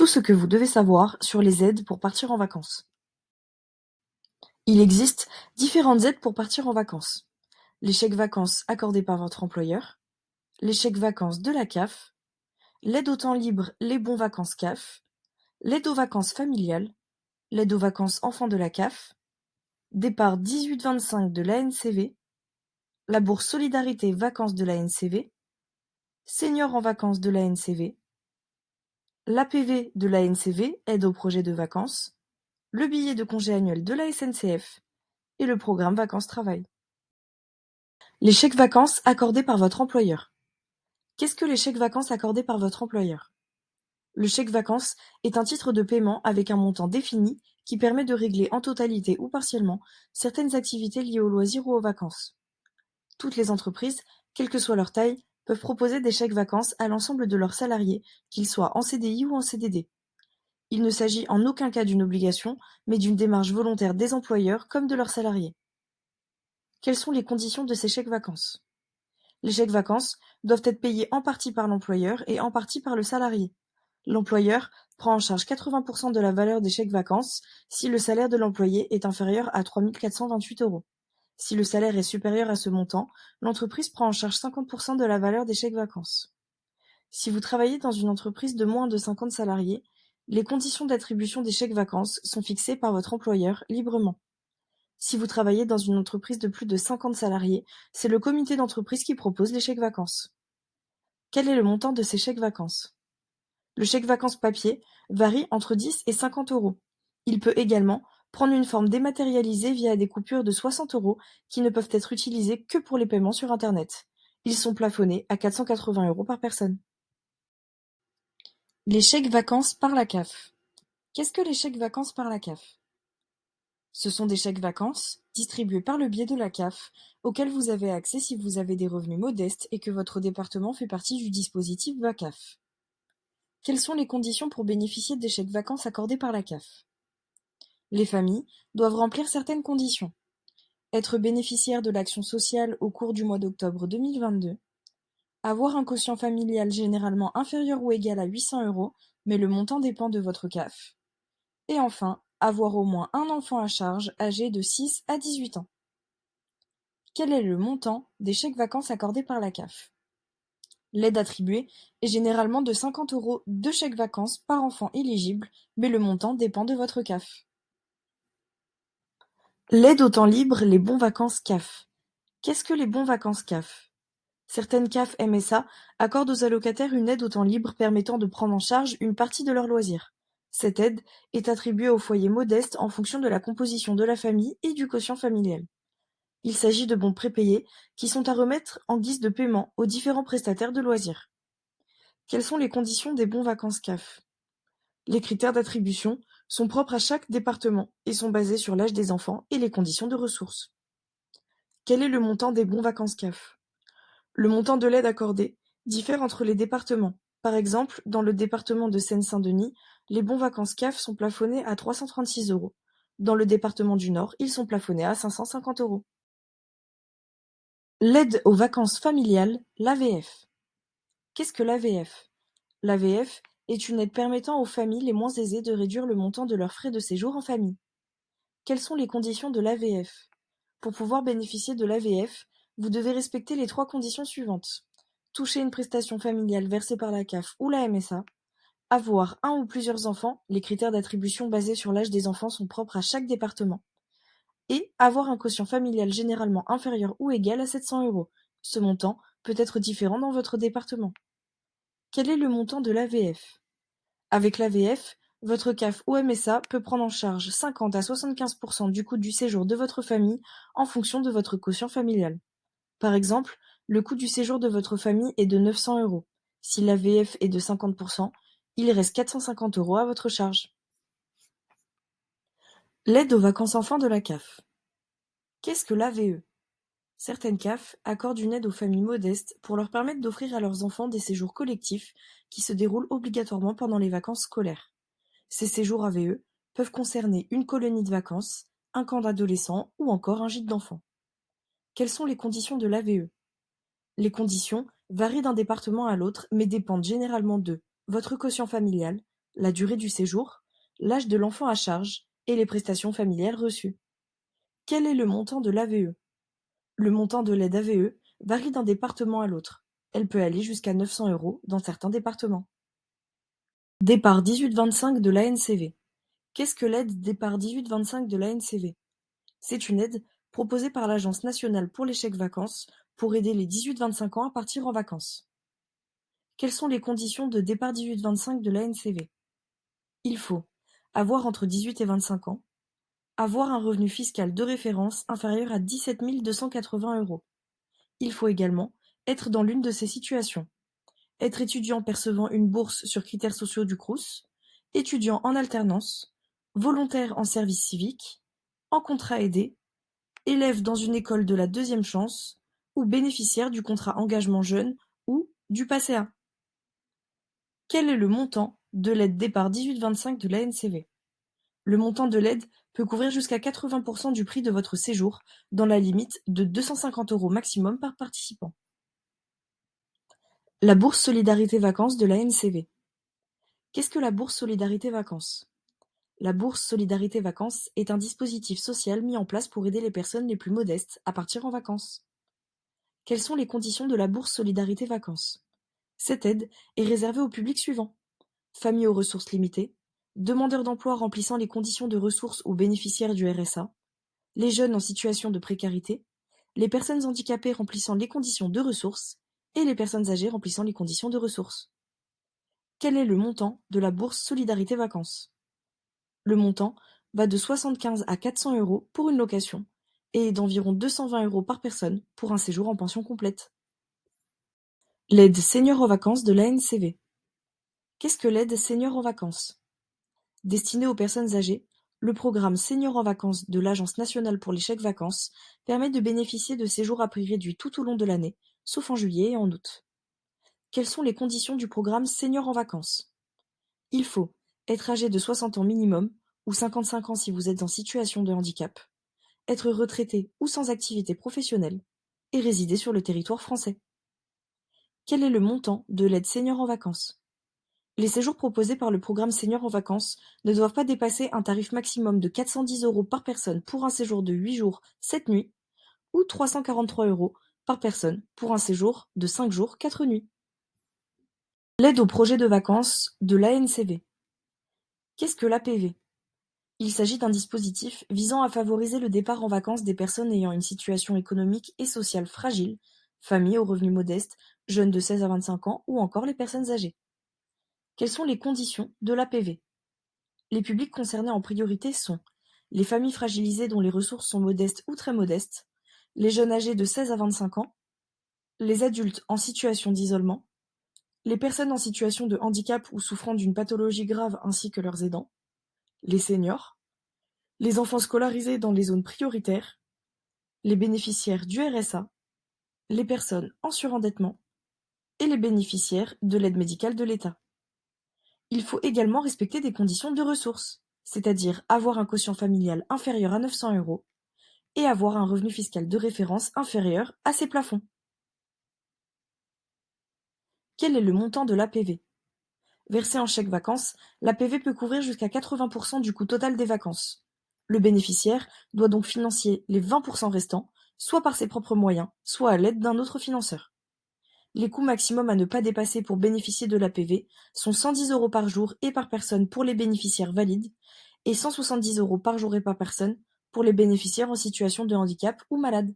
Tout ce que vous devez savoir sur les aides pour partir en vacances. Il existe différentes aides pour partir en vacances. Les chèques vacances accordés par votre employeur, les chèques vacances de la CAF, l'aide au temps libre, les bons vacances CAF, l'aide aux vacances familiales, l'aide aux vacances enfants de la CAF, départ 18-25 de l'ANCV, la bourse solidarité vacances de l'ANCV, seniors en vacances de l'ANCV, l'APV de l'ANCV, aide au projet de vacances, le billet de congé annuel de la SNCF et le programme vacances-travail. Les chèques vacances accordés par votre employeur. Qu'est-ce que les chèques vacances accordés par votre employeur? Le chèque vacances est un titre de paiement avec un montant défini qui permet de régler en totalité ou partiellement certaines activités liées aux loisirs ou aux vacances. Toutes les entreprises, quelle que soit leur taille, peuvent proposer des chèques vacances à l'ensemble de leurs salariés, qu'ils soient en CDI ou en CDD. Il ne s'agit en aucun cas d'une obligation, mais d'une démarche volontaire des employeurs comme de leurs salariés. Quelles sont les conditions de ces chèques vacances? Les chèques vacances doivent être payés en partie par l'employeur et en partie par le salarié. L'employeur prend en charge 80% de la valeur des chèques vacances si le salaire de l'employé est inférieur à 3 428 €. Si le salaire est supérieur à ce montant, l'entreprise prend en charge 50% de la valeur des chèques vacances. Si vous travaillez dans une entreprise de moins de 50 salariés, les conditions d'attribution des chèques vacances sont fixées par votre employeur librement. Si vous travaillez dans une entreprise de plus de 50 salariés, c'est le comité d'entreprise qui propose les chèques vacances. Quel est le montant de ces chèques vacances? Le chèque vacances papier varie entre 10 et 50 €. Il peut également prendre une forme dématérialisée via des coupures de 60 € qui ne peuvent être utilisées que pour les paiements sur Internet. Ils sont plafonnés à 480 € par personne. Les chèques vacances par la CAF. Qu'est-ce que les chèques vacances par la CAF? Ce sont des chèques vacances distribués par le biais de la CAF, auxquels vous avez accès si vous avez des revenus modestes et que votre département fait partie du dispositif VACAF. Quelles sont les conditions pour bénéficier des chèques vacances accordés par la CAF? Les familles doivent remplir certaines conditions. Être bénéficiaire de l'action sociale au cours du mois d'octobre 2022. Avoir un quotient familial généralement inférieur ou égal à 800 €, mais le montant dépend de votre CAF. Et enfin, avoir au moins un enfant à charge âgé de 6 à 18 ans. Quel est le montant des chèques vacances accordés par la CAF? L'aide attribuée est généralement de 50 € de chèques vacances par enfant éligible, mais le montant dépend de votre CAF. L'aide au temps libre, les bons vacances CAF. Qu'est-ce que les bons vacances CAF? Certaines CAF MSA accordent aux allocataires une aide au temps libre permettant de prendre en charge une partie de leurs loisirs. Cette aide est attribuée aux foyers modestes en fonction de la composition de la famille et du quotient familial. Il s'agit de bons prépayés qui sont à remettre en guise de paiement aux différents prestataires de loisirs. Quelles sont les conditions des bons vacances CAF? Les critères d'attribution sont propres à chaque département et sont basés sur l'âge des enfants et les conditions de ressources. Quel est le montant des bons vacances CAF? Le montant de l'aide accordée diffère entre les départements. Par exemple, dans le département de Seine-Saint-Denis, les bons vacances CAF sont plafonnés à 336 €. Dans le département du Nord, ils sont plafonnés à 550 €. L'aide aux vacances familiales, l'AVF. Qu'est-ce que l'AVF? L'AVF est une aide permettant aux familles les moins aisées de réduire le montant de leurs frais de séjour en famille. Quelles sont les conditions de l'AVF? Pour pouvoir bénéficier de l'AVF, vous devez respecter les 3 conditions suivantes. Toucher une prestation familiale versée par la CAF ou la MSA, avoir un ou plusieurs enfants, les critères d'attribution basés sur l'âge des enfants sont propres à chaque département, et avoir un quotient familial généralement inférieur ou égal à 700 €. Ce montant peut être différent dans votre département. Quel est le montant de l'AVF? Avec l'AVF, votre CAF ou MSA peut prendre en charge 50 à 75% du coût du séjour de votre famille en fonction de votre quotient familial. Par exemple, le coût du séjour de votre famille est de 900 €. Si l'AVF est de 50%, il reste 450 € à votre charge. L'aide aux vacances enfants de la CAF. Qu'est-ce que l'AVE? Certaines CAF accordent une aide aux familles modestes pour leur permettre d'offrir à leurs enfants des séjours collectifs qui se déroulent obligatoirement pendant les vacances scolaires. Ces séjours AVE peuvent concerner une colonie de vacances, un camp d'adolescents ou encore un gîte d'enfants. Quelles sont les conditions de l'AVE? Les conditions varient d'un département à l'autre mais dépendent généralement de votre quotient familial, la durée du séjour, l'âge de l'enfant à charge et les prestations familiales reçues. Quel est le montant de l'AVE? Le montant de l'aide AVE varie d'un département à l'autre. Elle peut aller jusqu'à 900 € dans certains départements. Départ 18-25 de l'ANCV. Qu'est-ce que l'aide départ 18-25 de l'ANCV? C'est une aide proposée par l'Agence nationale pour les chèques-vacances pour aider les 18-25 ans à partir en vacances. Quelles sont les conditions de départ 18-25 de l'ANCV? Il faut avoir entre 18 et 25 ans, avoir un revenu fiscal de référence inférieur à 17 280 €. Il faut également être dans l'une de ces situations: être étudiant percevant une bourse sur critères sociaux du Crous, étudiant en alternance, volontaire en service civique, en contrat aidé, élève dans une école de la deuxième chance ou bénéficiaire du contrat engagement jeune ou du PACEA. Quel est le montant de l'aide départ 18-25 de l'ANCV? Le montant de l'aide peut couvrir jusqu'à 80% du prix de votre séjour, dans la limite de 250 € maximum par participant. La bourse Solidarité Vacances de l'ANCV. Qu'est-ce que la bourse Solidarité Vacances? La bourse Solidarité Vacances est un dispositif social mis en place pour aider les personnes les plus modestes à partir en vacances. Quelles sont les conditions de la bourse Solidarité Vacances? Cette aide est réservée au public suivant: familles aux ressources limitées, demandeurs d'emploi remplissant les conditions de ressources ou bénéficiaires du RSA, les jeunes en situation de précarité, les personnes handicapées remplissant les conditions de ressources et les personnes âgées remplissant les conditions de ressources. Quel est le montant de la bourse Solidarité Vacances? Le montant va de 75 à 400 € pour une location et d'environ 220 € par personne pour un séjour en pension complète. L'aide senior en vacances de l'ANCV. Qu'est-ce que l'aide senior en vacances? Destiné aux personnes âgées, le programme Senior en vacances de l'Agence nationale pour les chèques-vacances permet de bénéficier de séjours à prix réduit tout au long de l'année, sauf en juillet et en août. Quelles sont les conditions du programme Senior en vacances? Il faut être âgé de 60 ans minimum, ou 55 ans si vous êtes en situation de handicap, être retraité ou sans activité professionnelle, et résider sur le territoire français. Quel est le montant de l'aide senior en vacances? Les séjours proposés par le programme Senior en vacances ne doivent pas dépasser un tarif maximum de 410 € par personne pour un séjour de 8 jours 7 nuits ou 343 € par personne pour un séjour de 5 jours 4 nuits. L'aide au projet de vacances de l'ANCV. Qu'est-ce que l'APV? Il s'agit d'un dispositif visant à favoriser le départ en vacances des personnes ayant une situation économique et sociale fragile, familles aux revenus modestes, jeunes de 16 à 25 ans ou encore les personnes âgées. Quelles sont les conditions de l'APV? Les publics concernés en priorité sont les familles fragilisées dont les ressources sont modestes ou très modestes, les jeunes âgés de 16 à 25 ans, les adultes en situation d'isolement, les personnes en situation de handicap ou souffrant d'une pathologie grave ainsi que leurs aidants, les seniors, les enfants scolarisés dans les zones prioritaires, les bénéficiaires du RSA, les personnes en surendettement et les bénéficiaires de l'aide médicale de l'État. Il faut également respecter des conditions de ressources, c'est-à-dire avoir un quotient familial inférieur à 900 € et avoir un revenu fiscal de référence inférieur à ces plafonds. Quel est le montant de l'APV? Versé en chèque vacances, l'APV peut couvrir jusqu'à 80% du coût total des vacances. Le bénéficiaire doit donc financer les 20% restants, soit par ses propres moyens, soit à l'aide d'un autre financeur. Les coûts maximums à ne pas dépasser pour bénéficier de l'APV sont 110 € par jour et par personne pour les bénéficiaires valides et 170 € par jour et par personne pour les bénéficiaires en situation de handicap ou malades.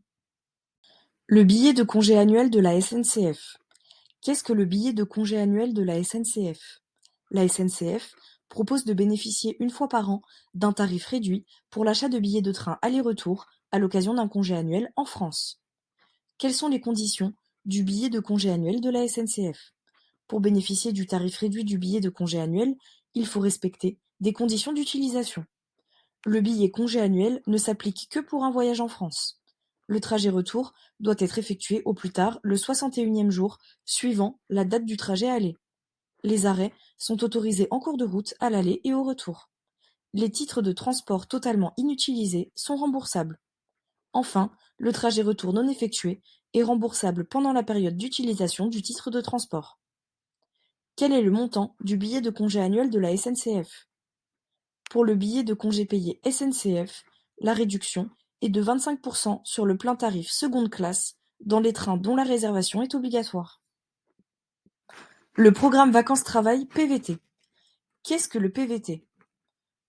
Le billet de congé annuel de la SNCF. Qu'est-ce que le billet de congé annuel de la SNCF? La SNCF propose de bénéficier une fois par an d'un tarif réduit pour l'achat de billets de train aller-retour à l'occasion d'un congé annuel en France. Quelles sont les conditions du billet de congé annuel de la SNCF? Pour bénéficier du tarif réduit du billet de congé annuel, il faut respecter des conditions d'utilisation. Le billet congé annuel ne s'applique que pour un voyage en France. Le trajet retour doit être effectué au plus tard le 61e jour suivant la date du trajet aller. Les arrêts sont autorisés en cours de route à l'aller et au retour. Les titres de transport totalement inutilisés sont remboursables. Enfin, le trajet retour non effectué est remboursable pendant la période d'utilisation du titre de transport. Quel est le montant du billet de congé annuel de la SNCF? Pour le billet de congé payé SNCF, la réduction est de 25% sur le plein tarif seconde classe dans les trains dont la réservation est obligatoire. Le programme vacances-travail PVT. Qu'est-ce que le PVT?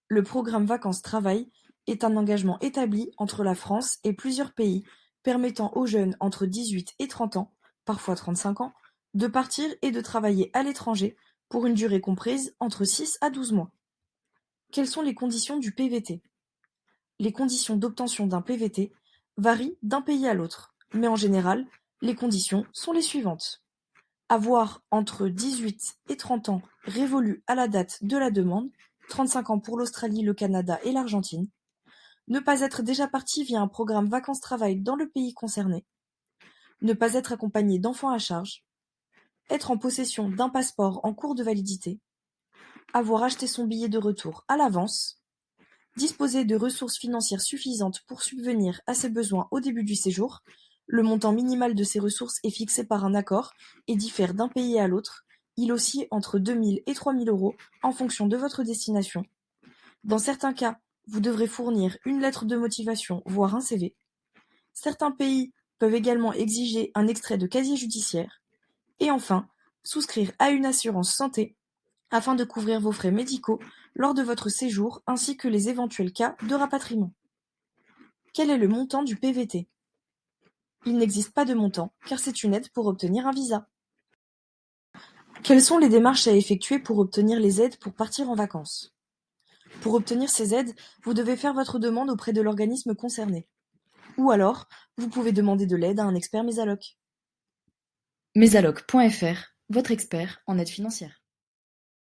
Le programme vacances-travail est un engagement établi entre la France et plusieurs pays permettant aux jeunes entre 18 et 30 ans, parfois 35 ans, de partir et de travailler à l'étranger pour une durée comprise entre 6 à 12 mois. Quelles sont les conditions du PVT? Les conditions d'obtention d'un PVT varient d'un pays à l'autre, mais en général, les conditions sont les suivantes. Avoir entre 18 et 30 ans révolus à la date de la demande, 35 ans pour l'Australie, le Canada et l'Argentine. Ne pas être déjà parti via un programme vacances-travail dans le pays concerné. Ne pas être accompagné d'enfants à charge. Être en possession d'un passeport en cours de validité. Avoir acheté son billet de retour à l'avance. Disposer de ressources financières suffisantes pour subvenir à ses besoins au début du séjour. Le montant minimal de ces ressources est fixé par un accord et diffère d'un pays à l'autre. Il oscille entre 2 000 et 3 000 € en fonction de votre destination. Dans certains cas, vous devrez fournir une lettre de motivation, voire un CV. Certains pays peuvent également exiger un extrait de casier judiciaire. Et enfin, souscrire à une assurance santé afin de couvrir vos frais médicaux lors de votre séjour ainsi que les éventuels cas de rapatriement. Quel est le montant du PVT? Il n'existe pas de montant, car c'est une aide pour obtenir un visa. Quelles sont les démarches à effectuer pour obtenir les aides pour partir en vacances? Pour obtenir ces aides, vous devez faire votre demande auprès de l'organisme concerné. Ou alors, vous pouvez demander de l'aide à un expert Mesalloc. Mesalloc.fr, votre expert en aide financière.